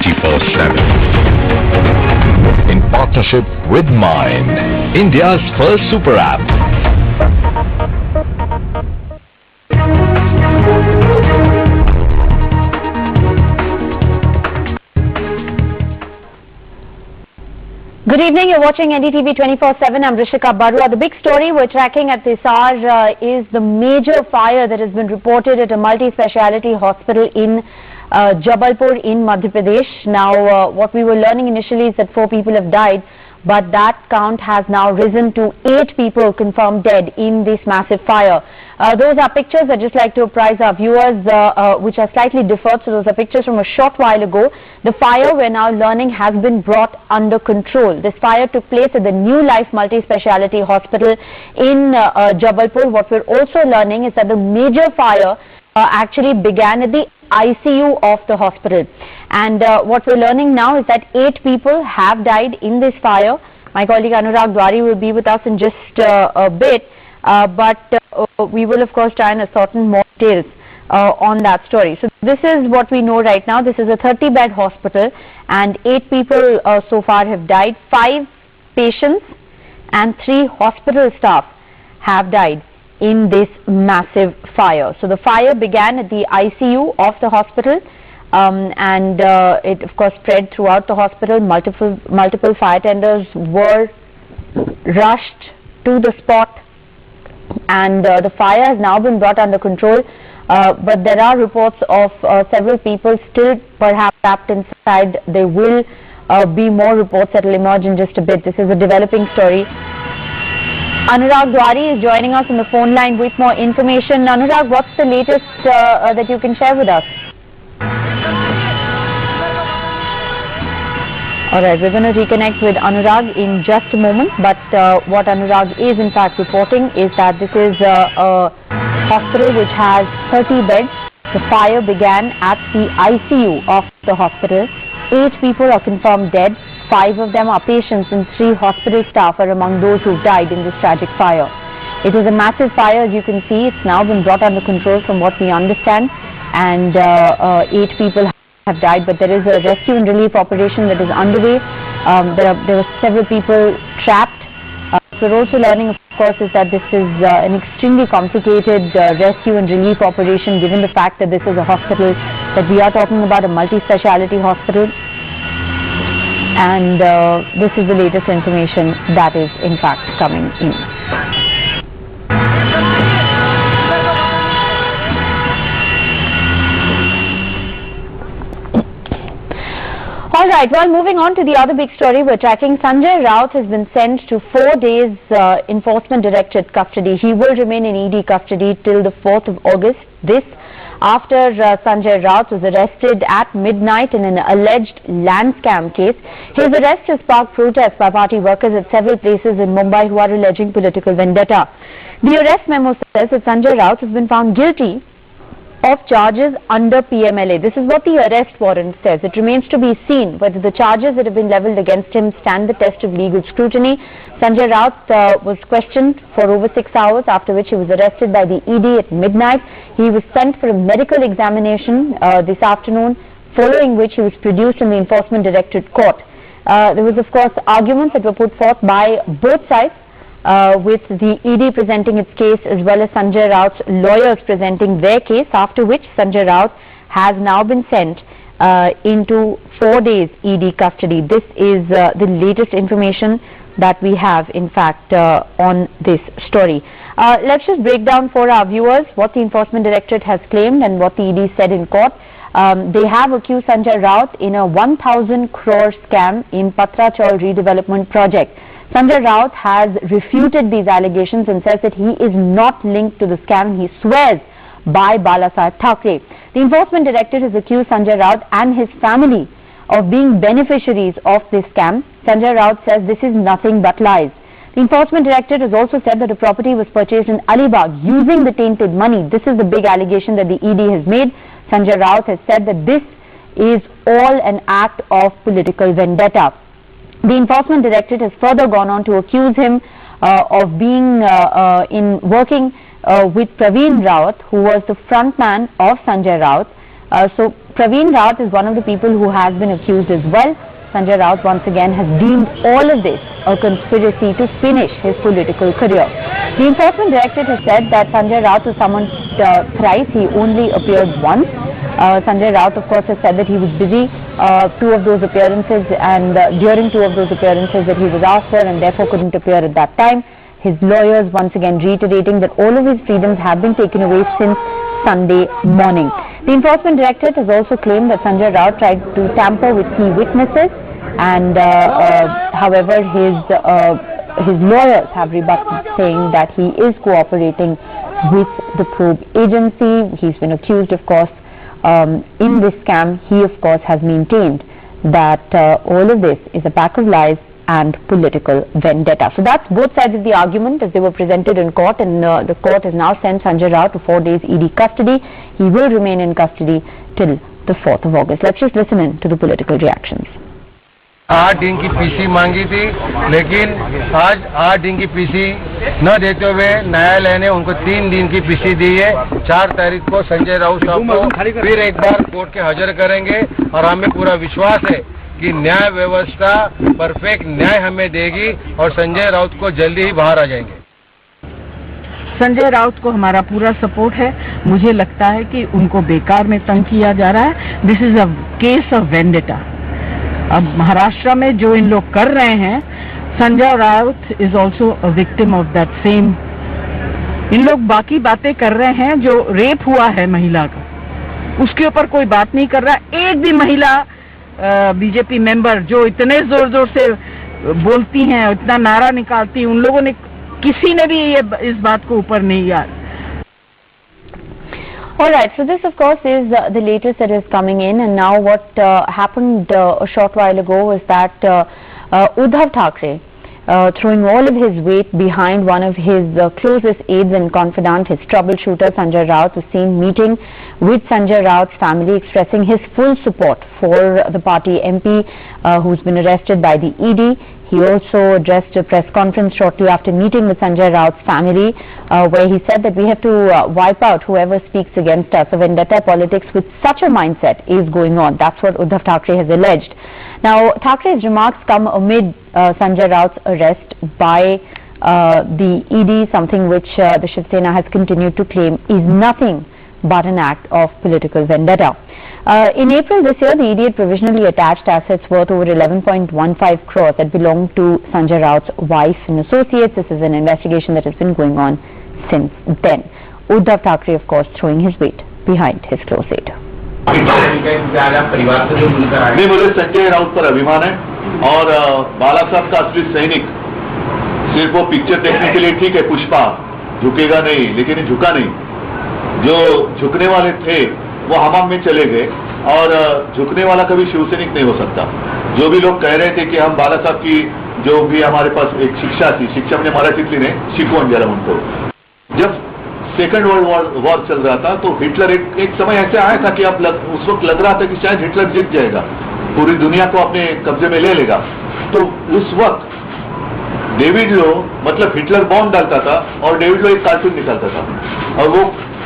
24/7. In partnership with Mind, India's first super app. Good evening, you're watching NDTV 24/7. I'm Rishika Barua. The big story we're tracking at this hour is the major fire that has been reported at a multi-speciality hospital in Jabalpur in Madhya Pradesh. Now, what we were learning initially is that 4 people have died, but that count has now risen to 8 people confirmed dead in this massive fire. Those are pictures I'd just like to apprise our viewers, which are slightly deferred. So those are pictures from a short while ago. The fire, we're now learning, has been brought under control. This fire took place at the New Life Multi-Speciality Hospital in Jabalpur. What we're also learning is that the major fire actually began at the ICU of the hospital. And what we're learning now is that 8 people have died in this fire. My colleague Anurag Dwari will be with us in just a bit. But we will of course try and ascertain more details on that story. So this is what we know right now. This is a 30-bed hospital and 8 people so far have died. 5 patients and 3 hospital staff have died in this massive fire. So the fire began at the ICU of the hospital and it of course spread throughout the hospital. Multiple fire tenders were rushed to the spot. And the fire has now been brought under control, but there are reports of several people still perhaps trapped inside. There will be more reports that will emerge in just a bit. This is a developing story. Anurag Dwari is joining us on the phone line with more information. Anurag, what's the latest that you can share with us? Alright, we're going to reconnect with Anurag in just a moment, but what Anurag is in fact reporting is that this is a hospital which has 30 beds. The fire began at the ICU of the hospital. 8 people are confirmed dead. 5 of them are patients and 3 hospital staff are among those who died in this tragic fire. It is a massive fire, as you can see. It's now been brought under control from what we understand, and 8 people have died, but there is a rescue and relief operation that is underway. There were several people trapped. We're also learning, of course, is that this is an extremely complicated rescue and relief operation, given the fact that this is a hospital that we are talking about, a multi-speciality hospital. And this is the latest information that is in fact coming in. Alright, well, moving on to the other big story we're tracking. Sanjay Raut has been sent to 4 days enforcement directorate custody. He will remain in ED custody till the 4th of August. This after Sanjay Raut was arrested at midnight in an alleged land scam case. His arrest has sparked protests by party workers at several places in Mumbai who are alleging political vendetta. The arrest memo says that Sanjay Raut has been found guilty of charges under PMLA. This is what the arrest warrant says. It remains to be seen whether the charges that have been levelled against him stand the test of legal scrutiny. Sanjay Raut was questioned for over 6 hours, after which he was arrested by the ED at midnight. He was sent for a medical examination this afternoon, following which he was produced in the Enforcement Directorate Court. There was, of course, arguments that were put forth by both sides, with the ED presenting its case as well as Sanjay Raut's lawyers presenting their case, after which Sanjay Raut has now been sent into 4 days ED custody. This is the latest information that we have in fact on this story. Let's just break down for our viewers what the Enforcement Directorate has claimed and what the ED said in court. They have accused Sanjay Raut in a 1,000 crore scam in Patra Chaul redevelopment project. Sanjay Raut has refuted these allegations and says that he is not linked to the scam. He swears by Balasaheb Thackeray. The Enforcement Directorate has accused Sanjay Raut and his family of being beneficiaries of this scam. Sanjay Raut says this is nothing but lies. The Enforcement Directorate has also said that the property was purchased in Alibag using the tainted money. This is the big allegation that the ED has made. Sanjay Raut has said that this is all an act of political vendetta. The Enforcement Directorate has further gone on to accuse him of being working with Praveen Rawat, who was the front man of Sanjay Raut, So Praveen Raut is one of the people who has been accused as well. Sanjay Raut once again has deemed all of this a conspiracy to finish his political career. The Enforcement Directorate has said that Sanjay Raut was summoned thrice. He only appeared once. Sanjay Raut, of course, has said that he was busy two of those appearances, and during two of those appearances that he was asked for and therefore couldn't appear at that time. His lawyers once again reiterating that all of his freedoms have been taken away since Sunday morning. The Enforcement Directorate has also claimed that Sanjay Raut tried to tamper with key witnesses, and however his lawyers have rebutted, saying that he is cooperating with the probe agency. He's been accused, of course, in this scam. He, of course, has maintained that all of this is a pack of lies and political vendetta. So that's both sides of the argument as they were presented in court, and the court has now sent Sanjay Raut to 4 days ED custody. He will remain in custody till the 4th of August. Let's just listen in to the political reactions. 8 दिन की PC मांगी थी, लेकिन आज 8 दिन की PC न देते हुए न्यायालय ने उनको 3 दिन की पीसी दी है। 4 तारीख को संजय राउत साहब को फिर एक बार कोर्ट के हाजिर करेंगे, और हमें पूरा विश्वास है कि न्याय व्यवस्था परफेक्ट न्याय हमें देगी और संजय राउत को जल्दी ही बाहर आ जाएंगे। संजय राउत को हमारा पूरा सपोर्ट है। मुझे लगता है कि उनको बेकार में तंग किया जा रहा है। This is a case of vendetta. अब महाराष्ट्र में जो इन लोग कर रहे हैं, Sanjay Raut is also a victim of that same. इन लोग बाकी बातें कर रहे हैं, जो रेप हुआ है महिला का, उसके ऊपर कोई बात नहीं कर रहा। एक भी महिला बीजेपी मेंबर जो इतने जोर जोर से बोलती हैं, इतना नारा निकालती हैं, उन लोगों ने किसी ने भी ये इस बात को ऊपर नहीं यार। All right, so this of course is the latest that is coming in, and now what happened a short while ago was that Uddhav Thackeray, throwing all of his weight behind one of his closest aides and confidant, his troubleshooter Sanjay Raut, was seen meeting with Sanjay Raut's family, expressing his full support for the party MP who's been arrested by the ED. He also addressed a press conference shortly after meeting with Sanjay Raut's family, where he said that we have to wipe out whoever speaks against us. So vendetta politics with such a mindset is going on. That's what Uddhav Thackeray has alleged. Now, Thackeray's remarks come amid Sanjay Raut's arrest by the ED, something which the Shiv Sena has continued to claim is nothing but an act of political vendetta. In April this year, the ED had provisionally attached assets worth over 11.15 crores that belonged to Sanjay Raut's wife and associates. This is an investigation that has been going on since then. Uddhav Thackeray, of course, throwing his weight behind his close aide. नहीं, मुझे संजय राउत पर अभिमान है, और बाला साहब का असली सैनिक सिर्फ वो पिक्चर देखने के लिए ठीक है, पुष्पा झुकेगा नहीं, लेकिन ये झुका नहीं। जो झुकने वाले थे वो हमाम में चले गए, और झुकने वाला कभी शिवसैनिक नहीं हो सकता। जो भी लोग कह रहे थे कि हम बाला साहब की जो भी हमारे पास एक शिक्षा थी, शिक्षा हमने मराठीतली ने शिकवण जरा उनको, जब सेकंड वर्ल्ड वॉर चल रहा था तो हिटलर एक समय ऐसे आया था कि उस वक्त लग रहा था कि शायद हिटलर जीत जाएगा, पूरी दुनिया को अपने कब्जे में ले लेगा। तो उस वक्त डेविड लो, मतलब हिटलर बॉम्ब डालता था और डेविड लो एक कार्टून निकालता था, और वो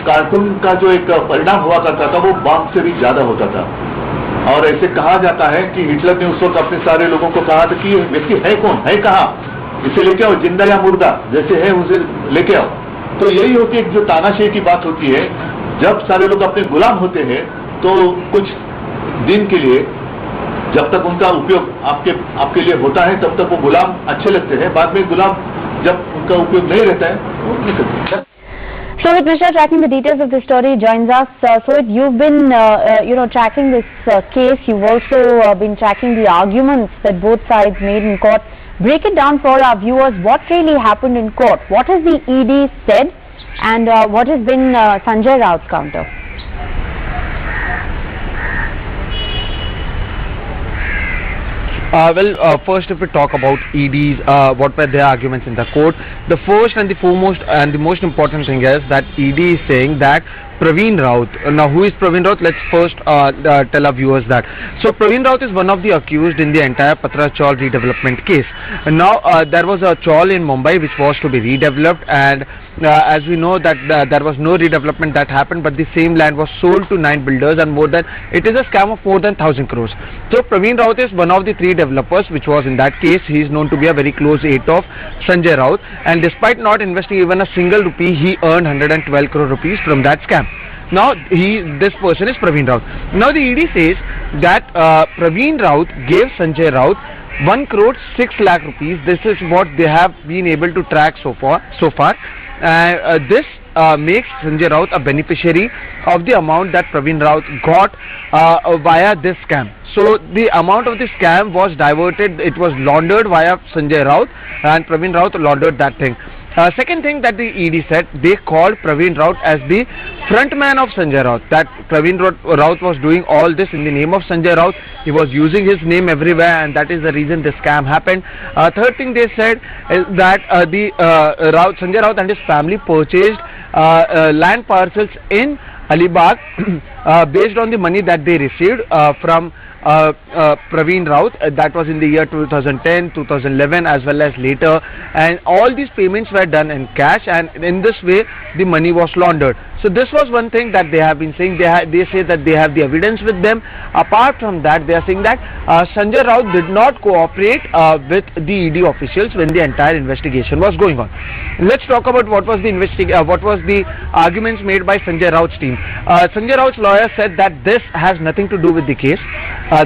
कार्टून का जो एक परिणाम हुआ करता था वो बॉम्ब से भी ज्यादा होता था। और ऐसे कहा जाता है कि हिटलर ने उस वक्त अपने सारे लोगों को कहा था कि ये व्यक्ति है कौन, है कहाँ, इसे लेके आओ, जिंदा या मुर्दा जैसे है उसे लेके आओ। तो यही होती है जो तानाशाही की बात होती है, जब सारे लोग अपने गुलाम होते हैं तो कुछ दिन के लिए जब तक उनका उपयोग आपके लिए होता है तब तक वो गुलाम अच्छे लगते हैं, बाद में गुलाम जब उनका उपयोग नहीं रहता है वो नहीं करते। Shobit Mishra, tracking the details of this story, joins us. So you've been, tracking this case. You've also been tracking the arguments that both sides made in court. Break it down for our viewers. What really happened in court? What has the ED said, and what has been Sanjay Raut's counter? First if we talk about EDs, what were their arguments in the court, the first and the foremost and the most important thing is that ED is saying that Praveen Raut. Now, who is Praveen Raut? Let's first tell our viewers that. So, Praveen Raut is one of the accused in the entire Patra Chawl redevelopment case. Now, there was a chawl in Mumbai which was to be redeveloped, and as we know that there was no redevelopment that happened, but the same land was sold to 9 builders, and it is a scam of more than 1,000 crores. So, Praveen Raut is one of the 3 developers which was in that case. He is known to be a very close aide of Sanjay Raut, and despite not investing even a single rupee, he earned 112 crore rupees from that scam. Now, this person is Praveen Raut. Now, the ED says that Praveen Raut gave Sanjay Raut 1 crore 6 lakh rupees. This is what they have been able to track so far. This makes Sanjay Raut a beneficiary of the amount that Praveen Raut got via this scam. So the amount of the scam was diverted, it was laundered via Sanjay Raut, and Praveen Raut laundered that thing. Second thing that the ED said, they called Praveen Raut as the front man of Sanjay Raut, that Praveen Raut was doing all this in the name of Sanjay Raut. He was using his name everywhere, and that is the reason this scam happened. Third thing they said is that Sanjay Raut and his family purchased land parcels in Alibag based on the money that they received from Praveen Raut. That was in the year 2010, 2011 as well as later, and all these payments were done in cash, and in this way the money was laundered. So this was one thing that they have been saying. They say that they have the evidence with them. Apart from that, they are saying that Sanjay Raut did not cooperate with the ED officials when the entire investigation was going on. Let's talk about what was the arguments made by Sanjay Raut's team. Sanjay Raut's lawyer said that this has nothing to do with the case.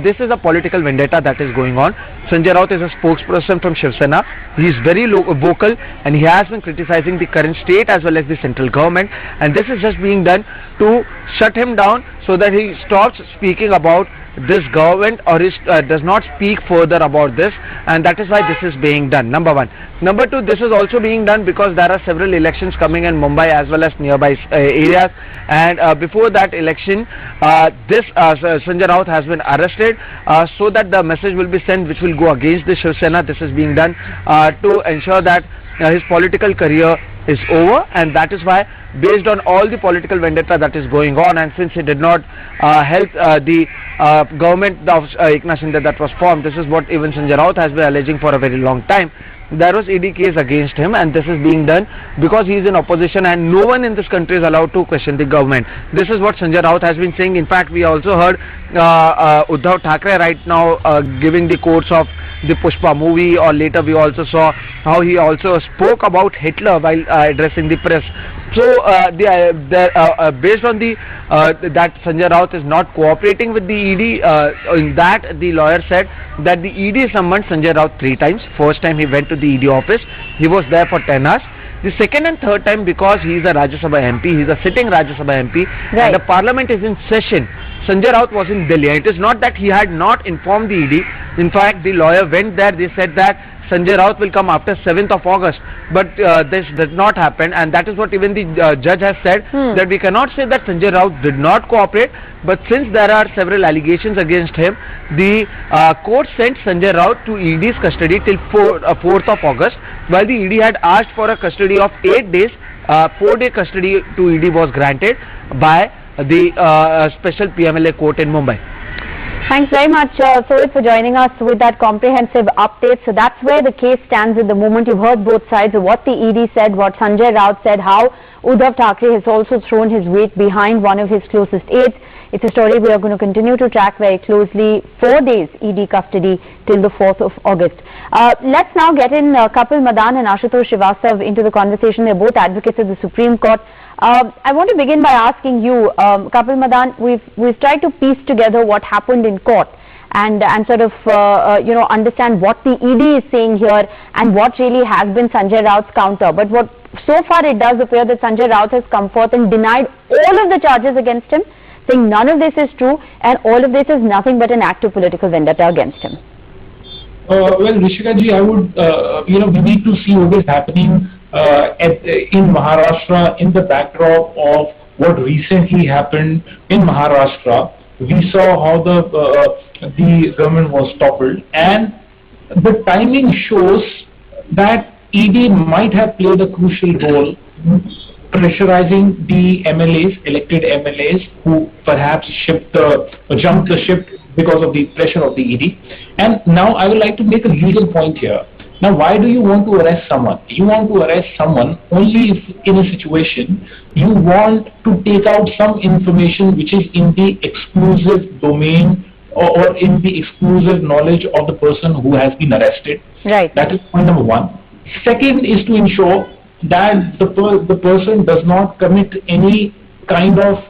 This is a political vendetta that is going on. Sanjay Raut is a spokesperson from Shiv Sena. He is very vocal, and he has been criticizing the current state as well as the central government, and this is just being done to shut him down so that he stops speaking about this government, or does not speak further about this, and that is why this is being done. Number one. Number two, this is also being done because there are several elections coming in Mumbai as well as nearby areas, and before that election, Sanjay Raut has been arrested so that the message will be sent which will go against the Shiv Sena. This is being done to ensure that his political career is over, and that is why, based on all the political vendetta that is going on, and since he did not help the government of Eknath Shinde that was formed, this is what even Sanjay Raut has been alleging for a very long time. There was ED case against him, and this is being done because he is in opposition, and no one in this country is allowed to question the government. This is what Sanjay Raut has been saying. In fact, we also heard Uddhav Thackeray right now giving the quotes of the Pushpa movie, or later we also saw how he also spoke about Hitler while addressing the press. So based on that Sanjay Raut is not cooperating with the ED, in that the lawyer said that the ED summoned Sanjay Raut 3 times. First time he went to the ED office, he was there for 10 hours. The second and third time, because he is a Rajya Sabha MP, he is a sitting Rajya Sabha MP, right, and the parliament is in session, Sanjay Raut was in Delhi. It is not that he had not informed the ED. In fact, the lawyer went there. They said that Sanjay Raut will come after 7th of August, but this did not happen, and that is what even the judge has said, that we cannot say that Sanjay Raut did not cooperate, but since there are several allegations against him, the court sent Sanjay Raut to ED's custody till 4th of August, while the ED had asked for a custody of 8 days. 4-day custody to ED was granted by the special PMLA court in Mumbai. Thanks very much, Sohit, for joining us with that comprehensive update. So that's where the case stands at the moment. You've heard both sides of what the ED said, what Sanjay Raut said, how Uddhav Thackeray has also thrown his weight behind one of his closest aides. It's a story we are going to continue to track very closely. 4 days ED custody till the 4th of August. Let's now get in Kapil Madan and Aashutoshsrivastava into the conversation. They're both advocates of the Supreme Court. I want to begin by asking you, Kapil Madan, we've tried to piece together what happened in court and sort of understand what the ED is saying here and what really has been Sanjay Raut's counter. But what so far it does appear that Sanjay Raut has come forth and denied all of the charges against him, saying none of this is true and all of this is nothing but an act of political vendetta against him. Well, Rishika ji, I would, we need to see what is happening in Maharashtra in the backdrop of what recently happened in Maharashtra. We saw how the government was toppled, and the timing shows that ED might have played a crucial role pressurizing the MLAs, elected MLAs, who perhaps jumped the ship because of the pressure of the ED. And now I would like to make a legal point here. Now, why do you want to arrest someone? You want to arrest someone only if in a situation you want to take out some information which is in the exclusive domain or in the exclusive knowledge of the person who has been arrested. Right. That is point number one. Second is to ensure that the person does not commit any kind of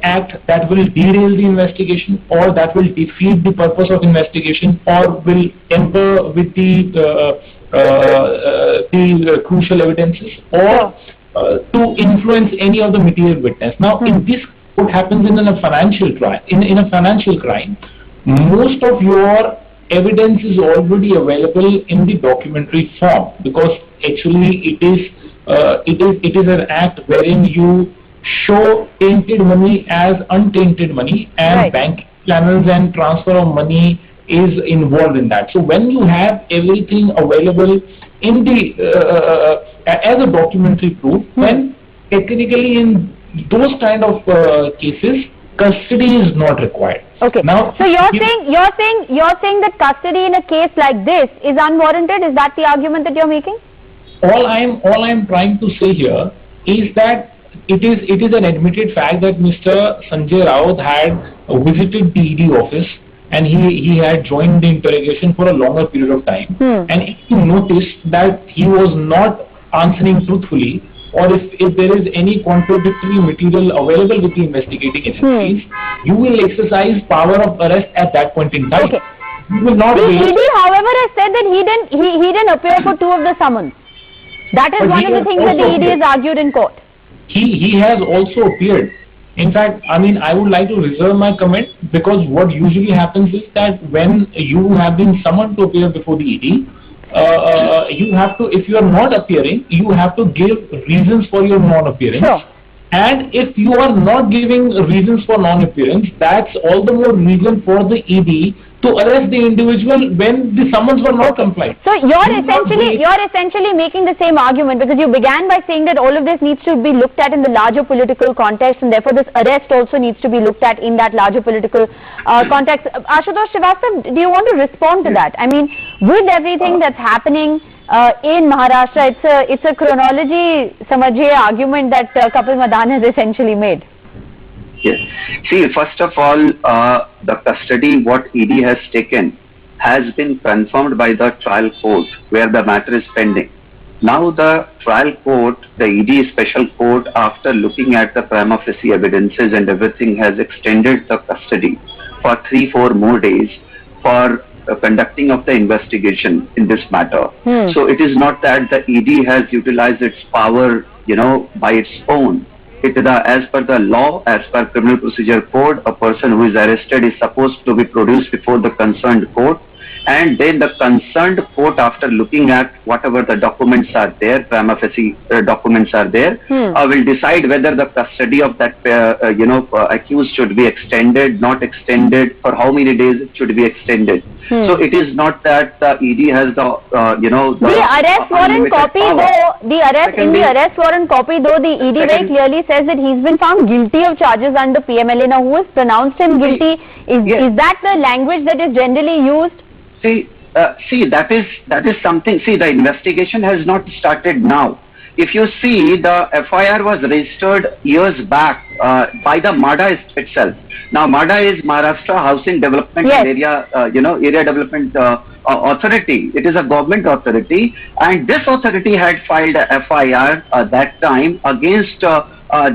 act that will derail the investigation or that will defeat the purpose of investigation or will tamper with the crucial evidences or to influence any of the material witness. Now, in this, what happens in a financial crime? In a financial crime, most of your evidence is already available in the documentary form, because actually it is an act wherein you show tainted money as untainted money, and right. bank channels and transfer of money is involved in that. So when you have everything available in the as a documentary proof, then technically in those kind of cases, custody is not required. Okay. Now, so you're saying that custody in a case like this is unwarranted. Is that the argument that you're making? All I'm trying to say here is that it is an admitted fact that Mr. Sanjay Raut had visited the ED office and he had joined the interrogation for a longer period of time. And if you notice that he was not answering truthfully, or if there is any contradictory material available with the investigating agencies, you will exercise power of arrest at that point in time. Okay. You will not the wait. ED, however, has said that he didn't appear for 2 of the summons. That is But one of the things that the ED has argued in court. He has also appeared. In fact, I mean, I would like to reserve my comment, because what usually happens is that when you have been summoned to appear before the ED, you have to, if you are not appearing, you have to give reasons for your non-appearance. Sure. And if you are not giving reasons for non-appearance, that's all the more reason for the ED to arrest the individual when the summons were not complied. So you're essentially making the same argument, because you began by saying that all of this needs to be looked at in the larger political context, and therefore this arrest also needs to be looked at in that larger political context. Aashutoshsrivastava, do you want to respond to that? I mean, with everything that's happening in Maharashtra, it's a chronology samajhiye argument that Kapil Madan has essentially made. Yes. See, first of all, the custody what ED has taken has been confirmed by the trial court where the matter is pending. Now the trial court, the ED special court, after looking at the prima facie evidences and everything, has extended the custody for 3-4 more days for conducting of the investigation in this matter. So it is not that the ED has utilized its power, by its own. It is as per the law, as per Criminal Procedure Code, a person who is arrested is supposed to be produced before the concerned court, and then the concerned court, after looking at whatever the documents are there, prima facie documents are there, will decide whether the custody of that accused should be extended, not extended, for how many days it should be extended. So it is not that the ED has the the arrest warrant copy though, the arrest warrant copy though, the ED very clearly says that he's been found guilty of charges under PMLA. Now, who has pronounced him guilty? Is that the language that is generally used? See, that is something. See, the investigation has not started now. If you see, the FIR was registered years back by the MADA itself. Now, MADA is Maharashtra Housing Development and Area Development Authority. It is a government authority, and this authority had filed a FIR that time against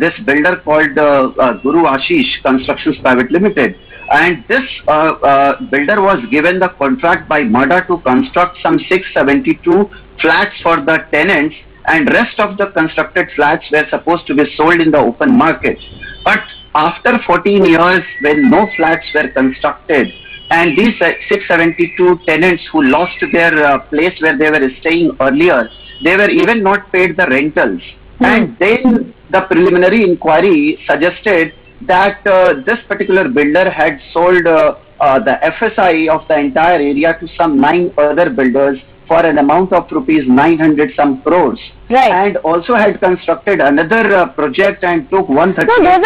this builder called Guru Ashish Constructions Private Limited. And this builder was given the contract by MADA to construct some 672 flats for the tenants, and rest of the constructed flats were supposed to be sold in the open market. But after 14 years, when no flats were constructed, and these 672 tenants who lost their place where they were staying earlier, they were even not paid the rentals. And then the preliminary inquiry suggested that this particular builder had sold the FSI of the entire area to some 9 other builders for an amount of rupees 900 some crores. Right. And also had constructed another project and took 130. No,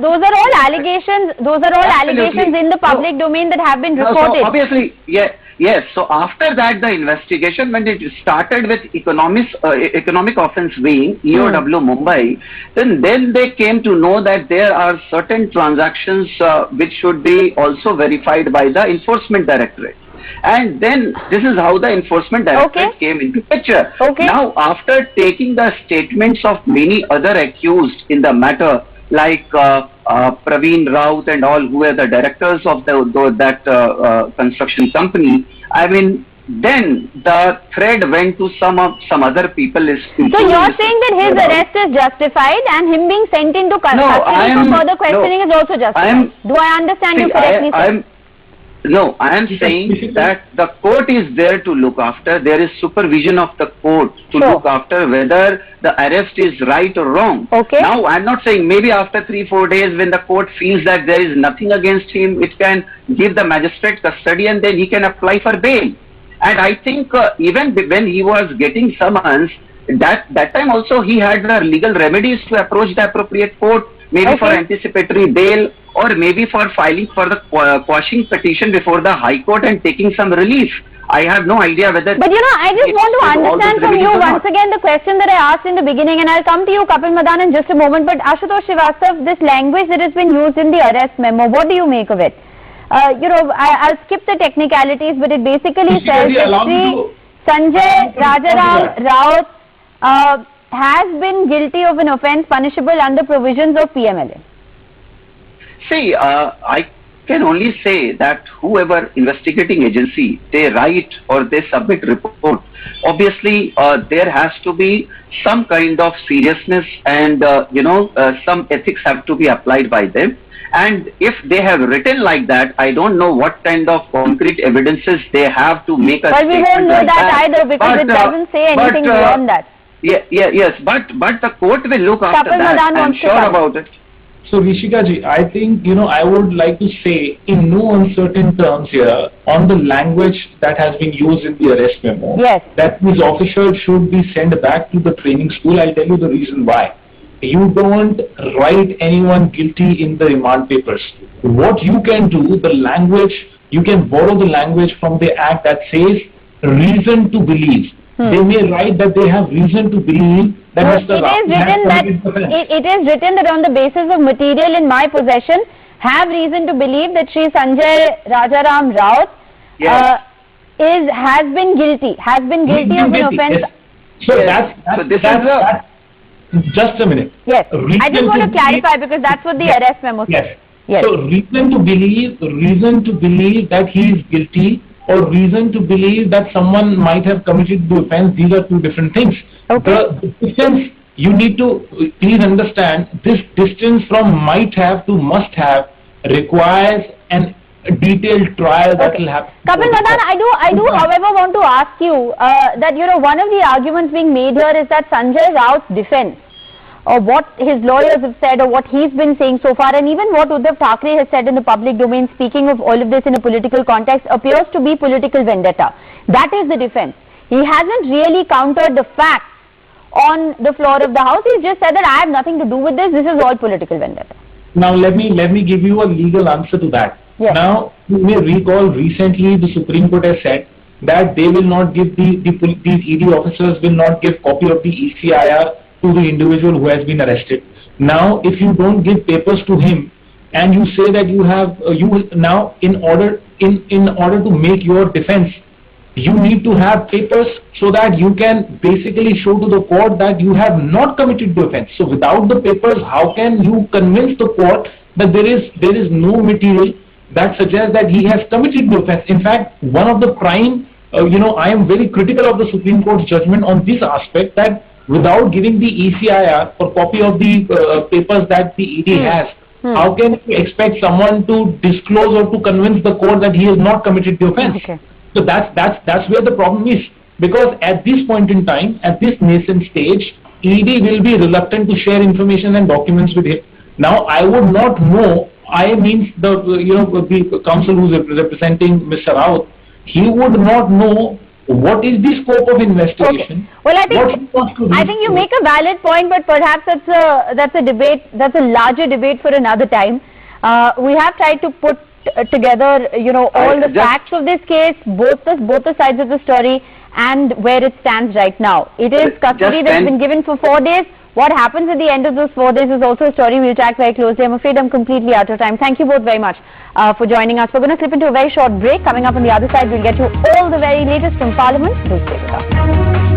those are all allegations. Those are all Absolutely. allegations in the public domain that have been No, reported. so obviously, yes. So after that, the investigation, when it started with economic offence wing, EOW Mumbai, then they came to know that there are certain transactions which should be also verified by the Enforcement Directorate. And then this is how the Enforcement Directorate came into picture. Okay. Now, after taking the statements of many other accused in the matter, like Praveen Raut and all, who were the directors of that construction company, I mean, then the thread went to some other people. So you're saying that his arrest is justified and him being sent into custody for further questioning is also justified. Do I understand you correctly, sir? No, I am saying that the court is there to look after. There is supervision of the court to look after whether the arrest is right or wrong. Okay. Now, I am not saying maybe after 3-4 days when the court feels that there is nothing against him, it can give the magistrate custody and then he can apply for bail. And I think even when he was getting summons, that time also he had the legal remedies to approach the appropriate court, maybe for anticipatory bail, or maybe for filing for the quashing petition before the High Court and taking some relief. I have no idea whether... But I just want to understand from you once again the question that I asked in the beginning, and I'll come to you, Kapil Madan, in just a moment. But Aashutoshsrivastava, this language that has been used in the arrest memo, what do you make of it? I'll skip the technicalities, but it basically says that Sanjay Rajaram Raut has been guilty of an offence punishable under provisions of PMLA. See, I can only say that whoever investigating agency, they write or they submit report, obviously there has to be some kind of seriousness and, some ethics have to be applied by them. And if they have written like that, I don't know what kind of concrete evidences they have to make a statement like that. Well, we won't know that either because it doesn't say anything beyond that. Yes, but the court will look after that. I'm sure about it. So Rishika ji, I think, I would like to say in no uncertain terms here on the language that has been used in the arrest memo, that these officers should be sent back to the training school. I'll tell you the reason why. You don't write anyone guilty in the remand papers. What you can do, the language, you can borrow the language from the act that says reason to believe. They may write that they have reason to believe that Mr. Raut it is written that on the basis of material in my possession, have reason to believe that Shri Sanjay Rajaram Raut has been guilty of an offence. So just a minute. Yes, I just want to clarify because that's what the arrest memo says. Yes. So reason to believe that he is guilty, or reason to believe that someone might have committed the offence, these are two different things. The distance, you need to please understand, this distance from might have to must have requires a detailed trial that will happen. Kapil Madan, I do however want to ask you that one of the arguments being made here is that Sanjay Raut's defence, or what his lawyers have said, or what he's been saying so far, and even what Uddhav Thackeray has said in the public domain, speaking of all of this in a political context, appears to be political vendetta. That is the defense. He hasn't really countered the facts on the floor of the House. He's just said that I have nothing to do with this. This is all political vendetta. Now let me give you a legal answer to that. Yes. Now you may recall recently the Supreme Court has said that they will not give these ED officers will not give copy of the ECIR to the individual who has been arrested. Now, if you don't give papers to him, and you say that you have, now in order to make your defense, you need to have papers so that you can basically show to the court that you have not committed the offence. So, without the papers, how can you convince the court that there is no material that suggests that he has committed the offence? In fact, one of the prime, I am very critical of the Supreme Court's judgment on this aspect, that without giving the ECIR or copy of the papers that the ED has, how can you expect someone to disclose or to convince the court that he has not committed the offence? So that's where the problem is. Because at this point in time, at this nascent stage, ED will be reluctant to share information and documents with him. Now, I would not know, I means the counsel who is representing Mr. Raut, he would not know what is the scope of investigation? Okay. Well, I What he wants to think you do- make a valid point, but perhaps that's a debate, that's a larger debate for another time. We have tried to put together, you know, all the facts of this case, both the sides of the story, and where it stands right now. It is custody that's been given for 4 days. What happens at the end of those 4 days is also a story we'll track very closely. I'm afraid I'm completely out of time. Thank you both very much for joining us. We're going to slip into a very short break. Coming up on the other side, we'll get you all the very latest from Parliament. Do stay with us.